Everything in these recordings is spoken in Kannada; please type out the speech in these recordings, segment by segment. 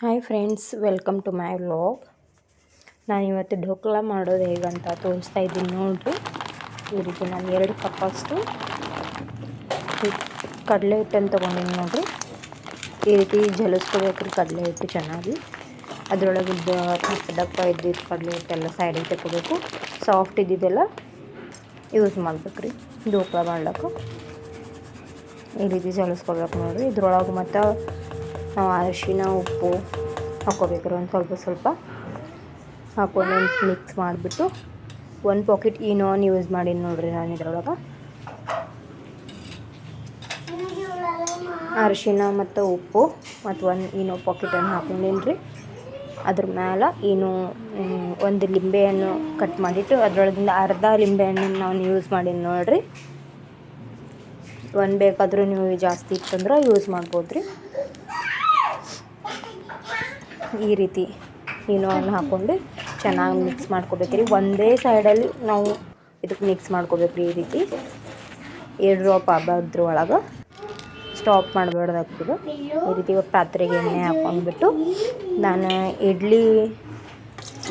Hi friends, welcome to my vlog. ನಾನಿವತ್ತು ಢೋಕ್ಲಾ ಮಾಡೋದು ಹೇಗಂತ ತೋರಿಸ್ತಾ ಇದ್ದೀನಿ ನೋಡಿರಿ. ಈ ರೀತಿ ನಾನು 2 ಕಪ್ಪಷ್ಟು ಕಡಲೆ ಹಿಟ್ಟನ್ನು ತೊಗೊಂಡಿನಿ ನೋಡಿರಿ. ಈ ರೀತಿ ಜಲಿಸ್ಕೋಬೇಕ್ರಿ ಕಡಲೆ ಹಿಟ್ಟು ಚೆನ್ನಾಗಿ. ಅದರೊಳಗಿದ್ದ ದಪ್ಪ ಇದ್ದಿದ್ದು ಕಡಲೆ ಹಿಟ್ಟೆಲ್ಲ ಸೈಡಿಗೆ ತೆಕ್ಕೋಬೇಕು. ಸಾಫ್ಟ್ ಇದ್ದಿದ್ದೆಲ್ಲ ಯೂಸ್ ಮಾಡ್ಬೇಕ್ರಿ ಢೋಕ್ಲಾ ಮಾಡ್ಲಿಕ್ಕೆ. ಈ ರೀತಿ ಜಲಿಸ್ಕೋಬೇಕು ನೋಡಿರಿ. ಇದ್ರೊಳಗೆ ಮತ್ತು ನಾವು ಅರಿಶಿನ ಉಪ್ಪು ಹಾಕ್ಕೋಬೇಕ್ರಿ. ಒಂದು ಸ್ವಲ್ಪ ಹಾಕ್ಕೊಂಡು ಮಿಕ್ಸ್ ಮಾಡಿಬಿಟ್ಟು 1 ಪಾಕೆಟ್ ಈನೋನ್ ಯೂಸ್ ಮಾಡೀನಿ ನೋಡಿರಿ. ನಾನು ಇದ್ರೊಳಗೆ ಅರಿಶಿನ ಮತ್ತು ಉಪ್ಪು ಮತ್ತು 1 ಈನೋ ಪಾಕೆಟನ್ನು ಹಾಕ್ಕೊಂಡೀನಿ ರೀ. ಅದ್ರ ಮೇಲೆ ಒಂದು ಲಿಂಬೆಹಣ್ಣು ಕಟ್ ಮಾಡಿಟ್ಟು ಅದರೊಳಗಿಂದ ಅರ್ಧ ಲಿಂಬೆಹಣ್ಣನ್ನು ನಾನು ಯೂಸ್ ಮಾಡೀನಿ ನೋಡಿರಿ. 1 ಬೇಕಾದರೂ ನೀವು ಜಾಸ್ತಿ ಇತ್ತಂದ್ರೆ ಯೂಸ್ ಮಾಡ್ಬೋದು ರೀ. ಈ ರೀತಿ ಈನೋವನ್ನು ಹಾಕ್ಕೊಂಡು ಚೆನ್ನಾಗಿ ಮಿಕ್ಸ್ ಮಾಡ್ಕೋಬೇಕ್ರಿ. ಒಂದೇ ಸೈಡಲ್ಲಿ ನಾವು ಇದಕ್ಕೆ ಮಿಕ್ಸ್ ಮಾಡ್ಕೋಬೇಕ್ರಿ. ಈ ರೀತಿ 2 ಡ್ರಾಪ್ ಆಗಬಾರ್ದ್ರ ಒಳಗೆ ಸ್ಟಾಪ್ ಮಾಡಬಾರ್ದಾಗ್ತದೆ. ಈ ರೀತಿ ಪಾತ್ರೆಗೆ ಎಣ್ಣೆ ಹಾಕ್ಕೊಂಡ್ಬಿಟ್ಟು ನಾನು ಇಡ್ಲಿ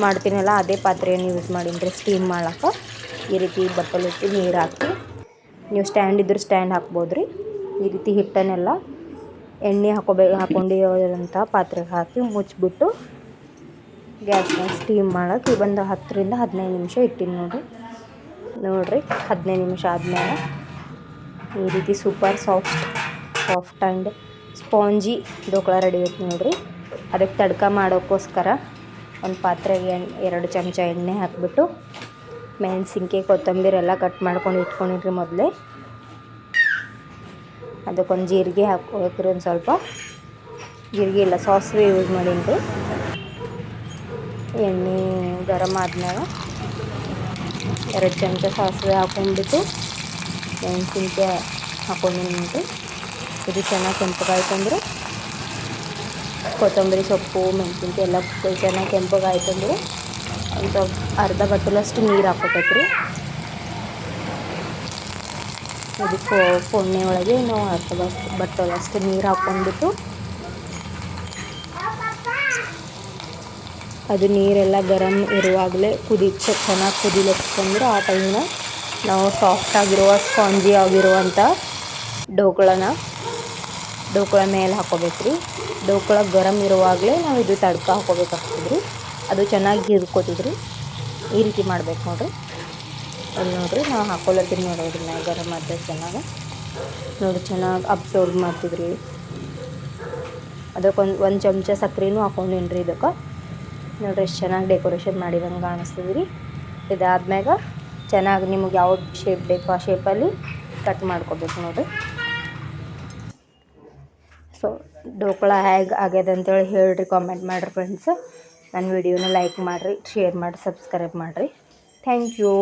ಮಾಡ್ತೀನಲ್ಲ ಅದೇ ಪಾತ್ರೆಯನ್ನು ಯೂಸ್ ಮಾಡೀನಿ ಸ್ಟೀಮ್ ಮಾಡೋಕೆ. ಈ ರೀತಿ ಬಟ್ಟಲು ಇಟ್ಟು ನೀರು ಹಾಕಿ, ನೀವು ಸ್ಟ್ಯಾಂಡ್ ಇದ್ರೆ ಸ್ಟ್ಯಾಂಡ್ ಹಾಕ್ಬೋದು ರೀ. ಈ ರೀತಿ ಹಿಟ್ಟನ್ನೆಲ್ಲ ಎಣ್ಣೆ ಹಾಕ್ಕೊಂಡಿರೋಂಥ ಪಾತ್ರೆಗೆ ಹಾಕಿ ಮುಚ್ಚಿಬಿಟ್ಟು ಗ್ಯಾಸ್ನಾಗ ಸ್ಟೀಮ್ ಮಾಡೋಕೆ ಒಂದು 10 ರಿಂದ 15 ನಿಮಿಷ ಇಟ್ಟಿನಿ ನೋಡಿರಿ. 15 ನಿಮಿಷ ಆದಮೇಲೆ ಈ ರೀತಿ super soft and spongy dhokla ready ಐತೆ ನೋಡಿರಿ. ಅದಕ್ಕೆ ತಡ್ಕ ಮಾಡೋಕ್ಕೋಸ್ಕರ ಒಂದು ಪಾತ್ರೆಗೆ 2 ಚಮಚ ಎಣ್ಣೆ ಹಾಕಿಬಿಟ್ಟು ಮೆಣಸಿನ್ಕಾಯಿ ಕೊತ್ತಂಬರಿ ಎಲ್ಲ ಕಟ್ ಮಾಡ್ಕೊಂಡು ಇಟ್ಕೊಂಡಿರಿ ಮೊದಲೇ. ಅದಕ್ಕೊಂದು ಜೀರಿಗೆ ಹಾಕ್ಕೋಬೇಕ್ರಿ. ಒಂದು ಸ್ವಲ್ಪ ಜೀರಿಗೆ ಇಲ್ಲ ಸಾಸಿವೆ ಯೂಸ್ ಮಾಡೀನಿ ರೀ. ಎಣ್ಣೆ ಗರಮ್ ಆದಮೇಲೆ 2 ಚಮಚ ಸಾಸಿವೆ ಹಾಕ್ಕೊಂಡ್ಬಿಟ್ಟು ಮೆಣಸಿನ್ಕಾಯಿ ಹಾಕ್ಕೊಂಡೀನಿ ನೋಡಿರಿ. ಇದು ಚೆನ್ನಾಗಿ ಕೆಂಪಗಾಯ್ತಂದ್ರೆ ಕೊತ್ತಂಬರಿ ಸೊಪ್ಪು ಮೆಣಸಿನ್ಕಾಯಿ ಎಲ್ಲ ಚೆನ್ನಾಗಿ ಕೆಂಪಗಾಯ್ತಂದ್ರೆ ಒಂದು ಸ್ವಲ್ಪ ಅರ್ಧ ಬಟ್ಟಲಷ್ಟು ನೀರು ಹಾಕ್ಕೋಬೇಕ್ರಿ. ಇದಕ್ಕೆ ಫೋಡಣೆ ಒಳಗೆ ನಾವು ಅರ್ಧ ಬಟ್ಟಲಷ್ಟು ನೀರು ಹಾಕ್ಕೊಂಡ್ಬಿಟ್ಟು ಅದು ನೀರೆಲ್ಲ ಗರಮ್ ಇರುವಾಗಲೇ ಚೆನ್ನಾಗಿ ಕುದಿಲಕ್ಕಂದ್ರೆ ಆ ಟೈಮ್ನ ನಾವು ಸಾಫ್ಟಾಗಿರುವ ಸ್ಪಾಂಜಿ ಆಗಿರುವಂಥ ಢೋಕ್ಲಾ ಮೇಲೆ ಹಾಕ್ಕೋಬೇಕ್ರಿ. ಢೋಕ್ಲಾ ಗರಮ್ ಇರುವಾಗಲೇ ನಾವು ಇದು ತಡ್ಕ ಹಾಕ್ಕೋಬೇಕಾಗ್ತದ್ರಿ. ಅದು ಚೆನ್ನಾಗಿ ಹೀರ್ಕೋತದ್ರಿ. ಈ ರೀತಿ ಮಾಡ್ಬೇಕು ನೋಡಿರಿ. ಅಲ್ಲಿ ನೋಡಿರಿ ನಾವು ಹಾಕ್ಕೊಳತ್ತೀನಿ ನೋಡೋದ್ರನ್ನ ಗರಮ್ ಆದ ಚೆನ್ನಾಗಿ ಚೆನ್ನಾಗಿ ಅಬ್ಸರ್ವ್ ಮಾಡ್ತಿದ್ರಿ. ಅದಕ್ಕೊಂದು 1 ಚಮಚ ಸಕ್ಕರೆನೂ ಹಾಕ್ಕೊಂಡೀನಿ ರೀ. ಇದಕ್ಕೆ ನೋಡಿರಿ ಎಷ್ಟು ಚೆನ್ನಾಗಿ ಡೆಕೋರೇಷನ್ ಮಾಡಿದಂಗೆ ಕಾಣಿಸ್ತದೆ ರೀ. ಇದಾದ್ಮ್ಯಾಗ ಚೆನ್ನಾಗಿ ನಿಮ್ಗೆ ಯಾವ ಶೇಪ್ ಬೇಕೋ ಆ ಶೇಪಲ್ಲಿ ಕಟ್ ಮಾಡ್ಕೋಬೇಕು ನೋಡಿರಿ. ಸೊ ಢೋಕ್ಲಾ ಹೇಗೆ ಆಗ್ಯದ ಅಂತೇಳಿ ಹೇಳಿರಿ, ಕಾಮೆಂಟ್ ಮಾಡಿರಿ ಫ್ರೆಂಡ್ಸ್. ನನ್ನ ವಿಡಿಯೋನ ಲೈಕ್ ಮಾಡಿರಿ, ಶೇರ್ ಮಾಡಿ, ಸಬ್ಸ್ಕ್ರೈಬ್ ಮಾಡಿರಿ. Thank you.